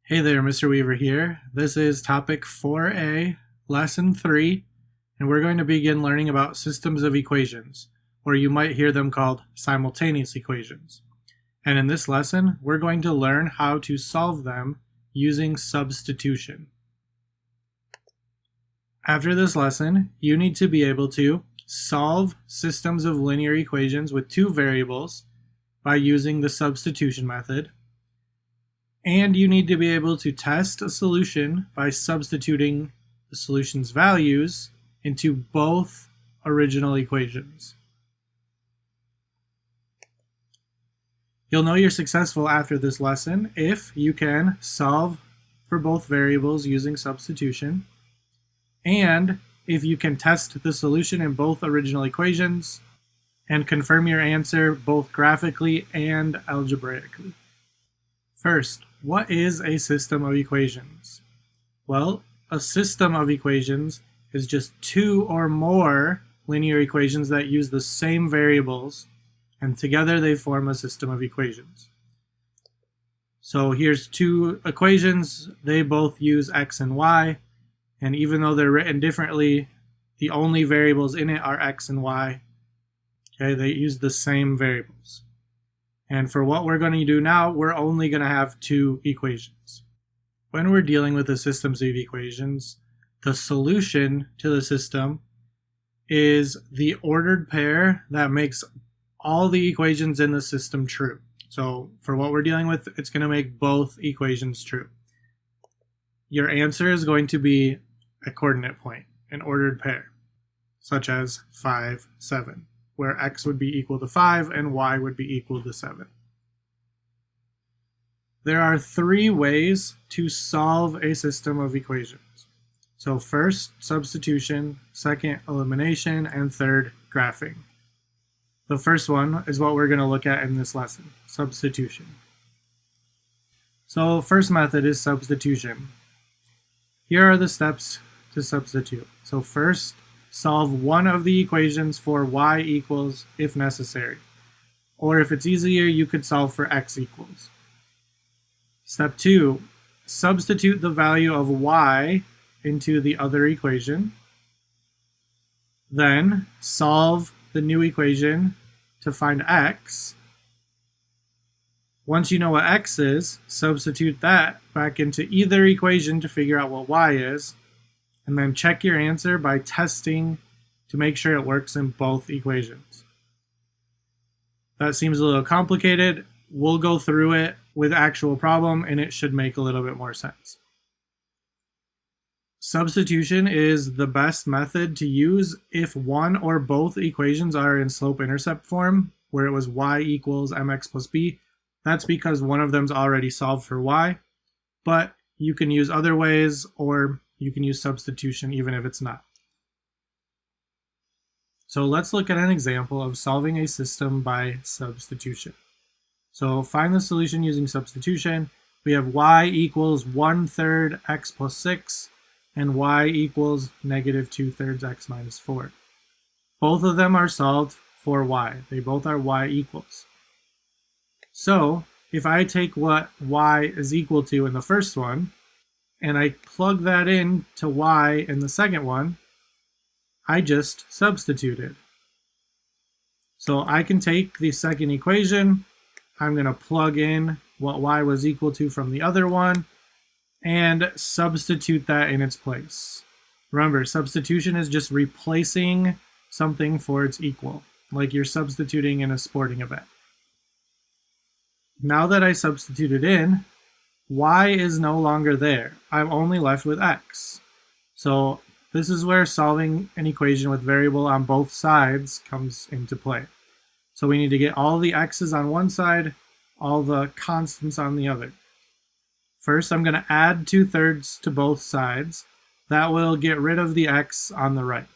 Hey there, Mr. Weaver here. This is topic 4A, lesson 3, and we're going to begin learning about systems of equations, or you might hear them called simultaneous equations. And in this lesson, we're going to learn how to solve them using substitution. After this lesson, you need to be able to solve systems of linear equations with two variables by using the substitution method. And you need to be able to test a solution by substituting the solution's values into both original equations. You'll know you're successful after this lesson if you can solve for both variables using substitution, and if you can test the solution in both original equations and confirm your answer both graphically and algebraically. First, what is a system of equations? Well, a system of equations is just two or more linear equations that use the same variables, and together they form a system of equations. So here's two equations. They both use x and y, and even though they're written differently, the only variables in it are x and y. Okay, they use the same variables. And for what we're going to do now, we're only going to have two equations. When we're dealing with the systems of equations, the solution to the system is the ordered pair that makes all the equations in the system true. So for what we're dealing with, it's going to make both equations true. Your answer is going to be a coordinate point, an ordered pair, such as 5, 7. Where x would be equal to 5 and y would be equal to 7. There are three ways to solve a system of equations. So first, substitution, second, elimination, and third, graphing. The first one is what we're going to look at in this lesson, substitution. So first method is substitution. Here are the steps to substitute. So first, solve one of the equations for y equals if necessary. Or if it's easier, you could solve for x equals. Step 2, substitute the value of y into the other equation. Then solve the new equation to find x. Once you know what x is, substitute that back into either equation to figure out what y is. And then check your answer by testing to make sure it works in both equations. That seems a little complicated. We'll go through it with actual problem and it should make a little bit more sense. Substitution is the best method to use if one or both equations are in slope-intercept form, where it was y equals mx plus b. That's because one of them's already solved for y, but you can use other ways, or you can use substitution even if it's not. So let's look at an example of solving a system by substitution. So find the solution using substitution. We have y equals 1/3 x plus 6 and y equals negative 2/3 x minus 4. Both of them are solved for y. They both are y equals. So if I take what y is equal to in the first one, and I plug that in to y in the second one, I just substituted. So I can take the second equation, I'm going to plug in what y was equal to from the other one, and substitute that in its place. Remember, substitution is just replacing something for its equal, like you're substituting in a sporting event. Now that I substituted in, y is no longer there. I'm only left with x. So this is where solving an equation with variable on both sides comes into play. So we need to get all the x's on one side, all the constants on the other. First, I'm going to add 2/3 to both sides. That will get rid of the x on the right.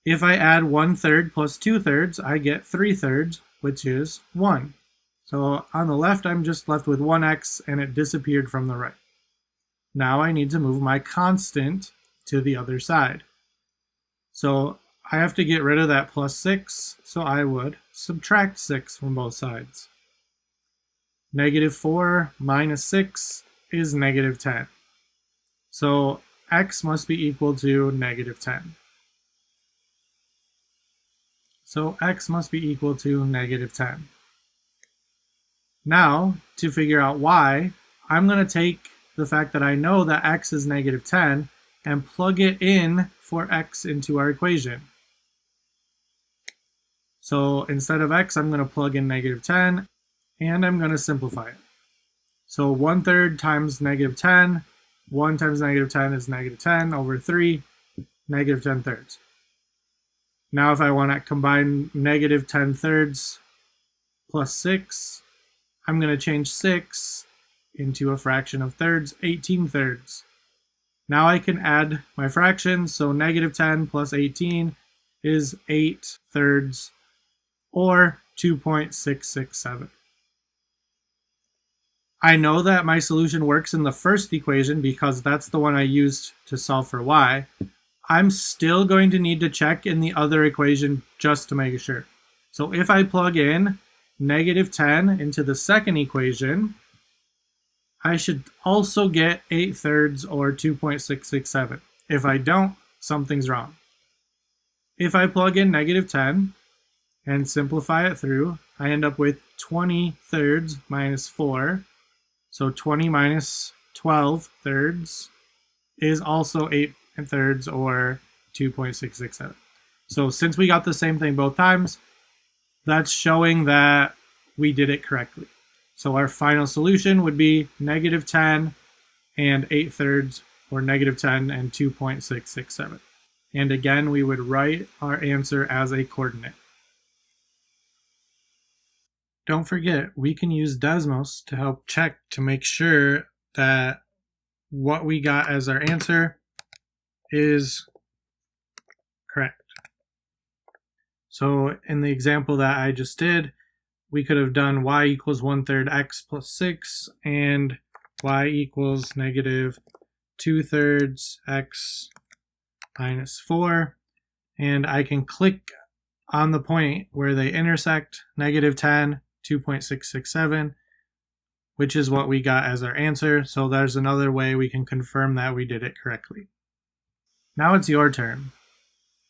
If I add 1/3 plus 2/3, I get 3/3, which is 1. So on the left, I'm just left with 1x, and it disappeared from the right. Now I need to move my constant to the other side. So I have to get rid of that plus 6, so I would subtract 6 from both sides. -4 minus 6 is -10. So x must be equal to -10. So x must be equal to -10. Now, to figure out y, I'm going to take the fact that I know that x is -10 and plug it in for x into our equation. So instead of x, I'm going to plug in -10, and I'm going to simplify it. So 1/3 times -10, 1 times -10 is -10 over 3, -10 thirds. Now if I want to combine -10 thirds plus 6, I'm going to change 6 into a fraction of thirds, 18 thirds. Now I can add my fractions, so -10 plus 18 is 8 thirds, or 2.667. I know that my solution works in the first equation because that's the one I used to solve for y. I'm still going to need to check in the other equation just to make sure. So if I plug in -10 into the second equation, I should also get 8 thirds or 2.667. If I don't, something's wrong. If I plug in -10 and simplify it through, I end up with 20 thirds minus 4. So 20 minus 12 thirds is also 8 thirds or 2.667. So since we got the same thing both times, that's showing that we did it correctly. So our final solution would be -10 and 8 thirds, or -10 and 2.667. And again, we would write our answer as a coordinate. Don't forget, we can use Desmos to help check to make sure that what we got as our answer is correct. So in the example that I just did, we could have done y equals 1/3 x plus 6 and y equals -2/3 x minus 4. And I can click on the point where they intersect, -10, 2.667, which is what we got as our answer. So there's another way we can confirm that we did it correctly. Now it's your turn.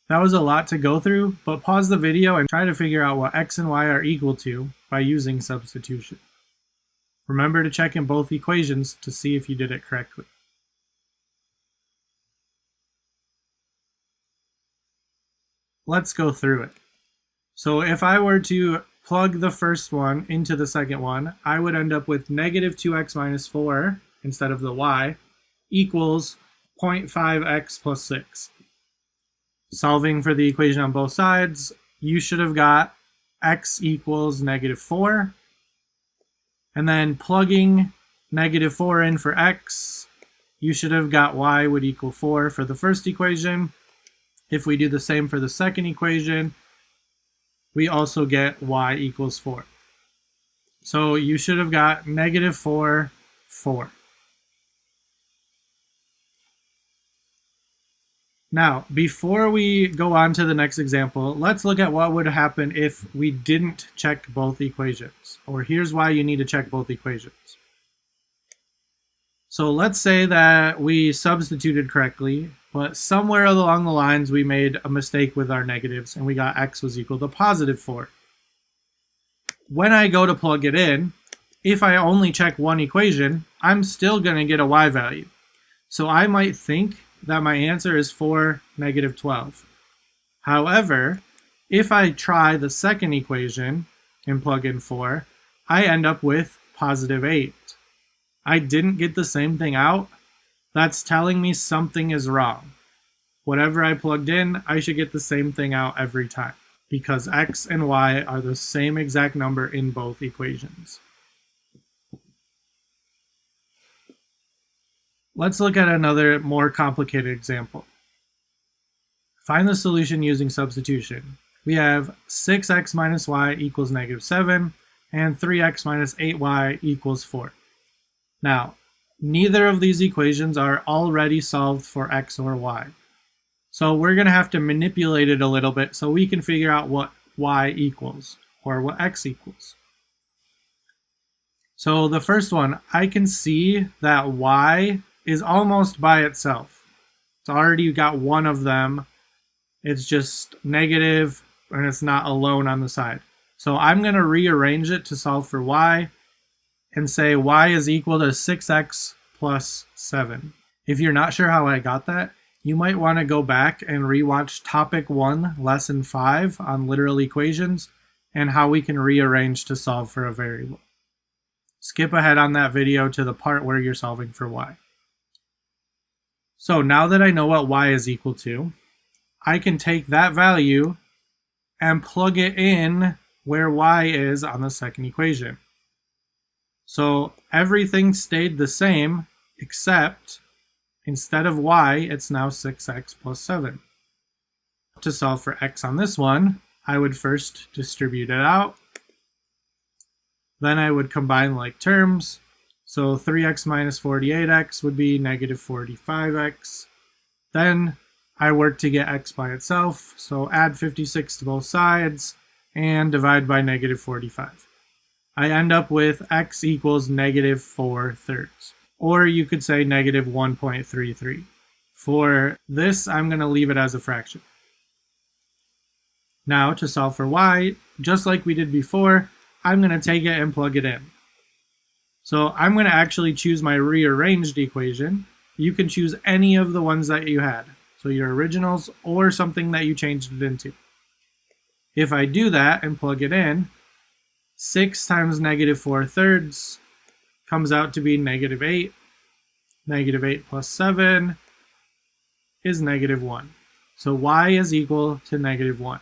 That was a lot to go through, but pause the video and try to figure out what x and y are equal to by using substitution. Remember to check in both equations to see if you did it correctly. Let's go through it. So if I were to plug the first one into the second one, I would end up with -2x minus 4 instead of the y equals 0.5x plus 6. Solving for the equation on both sides, you should have got x equals -4. And then plugging -4 in for x, you should have got y would equal 4 for the first equation. If we do the same for the second equation, we also get y equals 4. So you should have got -4, 4. Now, before we go on to the next example, let's look at what would happen if we didn't check both equations. Or here's why you need to check both equations. So let's say that we substituted correctly, but somewhere along the lines we made a mistake with our negatives and we got x was equal to +4. When I go to plug it in, if I only check one equation, I'm still going to get a y value. So I might think that my answer is 4, -12. However, if I try the second equation and plug in 4, I end up with +8. I didn't get the same thing out. That's telling me something is wrong. Whatever I plugged in, I should get the same thing out every time, because x and y are the same exact number in both equations. Let's look at another more complicated example. Find the solution using substitution. We have 6x minus y equals -7 and 3x minus 8y equals 4. Now, neither of these equations are already solved for x or y. So we're going to have to manipulate it a little bit so we can figure out what y equals or what x equals. So the first one, I can see that y is almost by itself. It's already got one of them. It's just negative, and it's not alone on the side. So I'm going to rearrange it to solve for y and say y is equal to 6x plus 7. If you're not sure how I got that, you might want to go back and rewatch Topic 1, Lesson 5 on literal equations and how we can rearrange to solve for a variable. Skip ahead on that video to the part where you're solving for y. So now that I know what y is equal to, I can take that value and plug it in where y is on the second equation. So everything stayed the same except instead of y, it's now 6x plus 7. To solve for x on this one, I would first distribute it out. Then I would combine like terms. So 3x minus 48x would be negative 45x. Then I work to get x by itself. So add 56 to both sides and divide by negative 45. I end up with x equals negative 4/3. Or you could say negative 1.33. For this, I'm going to leave it as a fraction. Now, to solve for y, just like we did before, I'm going to take it and plug it in. So I'm going to actually choose my rearranged equation. You can choose any of the ones that you had. So your originals or something that you changed it into. If I do that and plug it in, 6 times negative 4/3 comes out to be negative 8. Negative 8 plus 7 is negative 1. So y is equal to negative 1.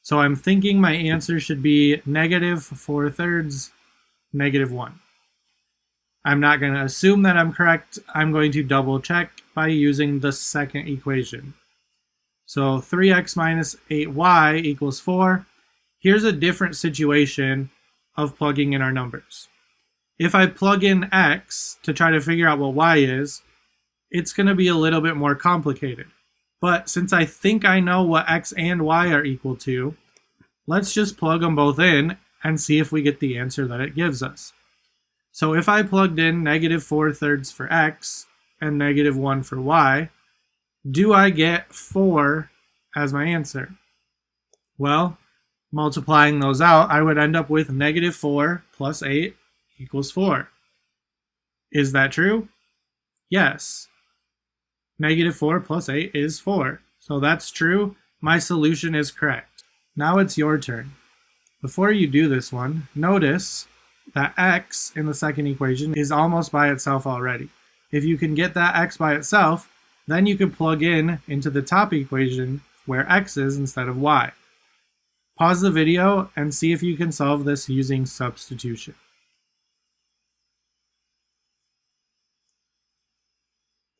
So I'm thinking my answer should be negative 4/3, negative 1. I'm not going to assume that I'm correct. I'm going to double check by using the second equation. So 3x minus 8y equals 4. Here's a different situation of plugging in our numbers. If I plug in x to try to figure out what y is, it's going to be a little bit more complicated. But since I think I know what x and y are equal to, let's just plug them both in and see if we get the answer that it gives us. So if I plugged in negative 4/3 for x and negative 1 for y, do I get 4 as my answer? Well, multiplying those out, I would end up with negative 4 plus 8 equals 4. Is that true? Yes. Negative 4 plus 8 is 4. So that's true. My solution is correct. Now it's your turn. Before you do this one, notice that x in the second equation is almost by itself already. If you can get that x by itself, then you can plug in into the top equation where x is instead of y. Pause the video and see if you can solve this using substitution.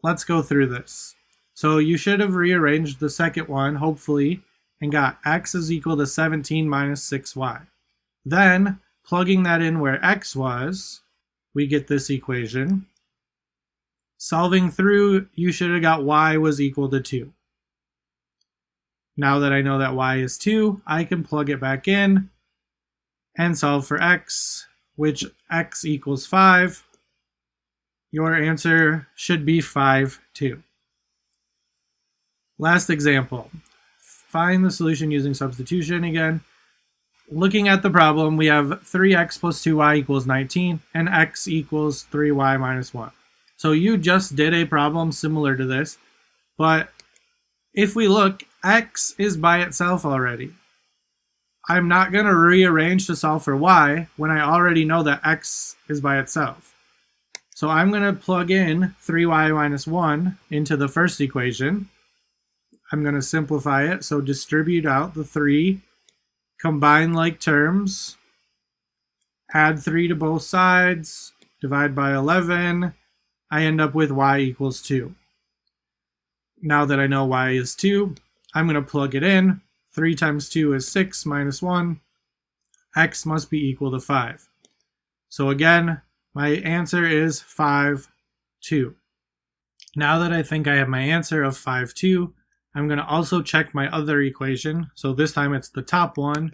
Let's go through this. So you should have rearranged the second one, hopefully, and got x is equal to 17 minus 6y. Then, plugging that in where x was, we get this equation. Solving through, you should have got y was equal to 2. Now that I know that y is 2, I can plug it back in and solve for x, which x equals 5. Your answer should be 5, 2. Last example. Find the solution using substitution again. Looking at the problem, we have 3x plus 2y equals 19 and x equals 3y minus 1. So you just did a problem similar to this, but if we look, x is by itself already. I'm not going to rearrange to solve for y when I already know that x is by itself. So I'm going to plug in 3y minus 1 into the first equation. I'm going to simplify it, so distribute out the 3, combine like terms, add 3 to both sides, divide by 11, I end up with y equals 2. Now that I know y is 2, I'm going to plug it in. 3 times 2 is 6 minus 1. X must be equal to 5. So again, my answer is 5, 2. Now that I think I have my answer of 5, 2, I'm going to also check my other equation. So this time it's the top one.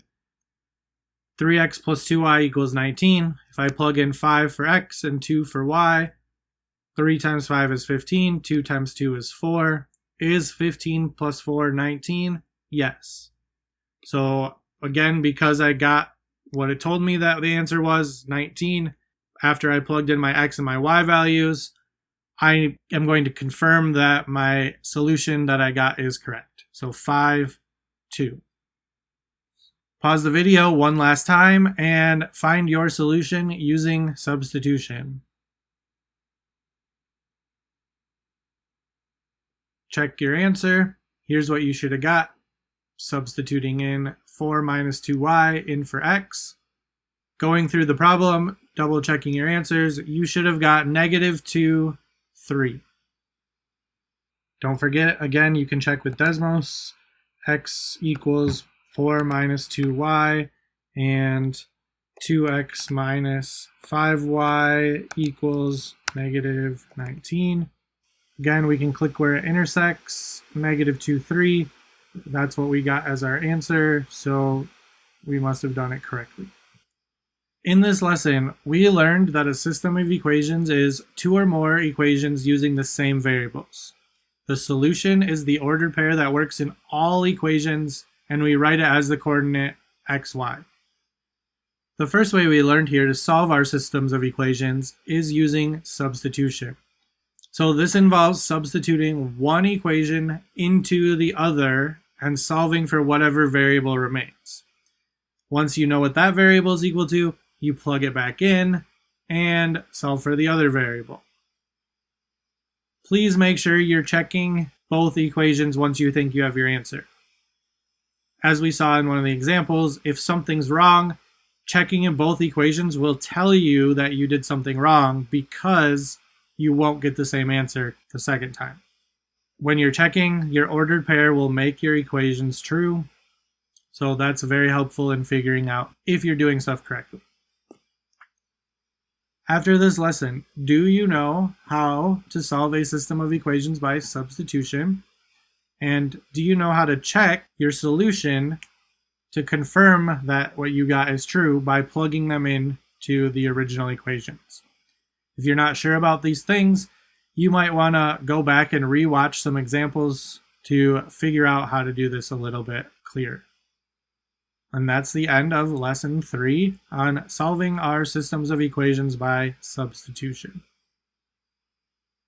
3x plus 2y equals 19. If I plug in 5 for x and 2 for y, 3 times 5 is 15, 2 times 2 is 4. Is 15 plus 4 19? Yes. So again, because I got what it told me that the answer was 19, after I plugged in my x and my y values, I am going to confirm that my solution that I got is correct. So 5, 2. Pause the video one last time and find your solution using substitution. Check your answer. Here's what you should have got. Substituting in 4 minus 2y in for x. Going through the problem, double checking your answers, you should have got -2, 3. Don't forget, again, you can check with Desmos. X equals 4 minus 2y and 2x minus 5y equals -19. Again, we can click where it intersects, -2, 3. That's what we got as our answer, so we must have done it correctly. In this lesson, we learned that a system of equations is 2 or more equations using the same variables. The solution is the ordered pair that works in all equations, and we write it as the coordinate x, y. The first way we learned here to solve our systems of equations is using substitution. So this involves substituting one equation into the other and solving for whatever variable remains. Once you know what that variable is equal to, you plug it back in and solve for the other variable. Please make sure you're checking both equations once you think you have your answer. As we saw in one of the examples, if something's wrong, checking in both equations will tell you that you did something wrong because you won't get the same answer the second time. When you're checking, your ordered pair will make your equations true. So that's very helpful in figuring out if you're doing stuff correctly. After this lesson, do you know how to solve a system of equations by substitution? And do you know how to check your solution to confirm that what you got is true by plugging them in to the original equations? If you're not sure about these things, you might want to go back and rewatch some examples to figure out how to do this a little bit clearer. And that's the end of lesson 3 on solving our systems of equations by substitution.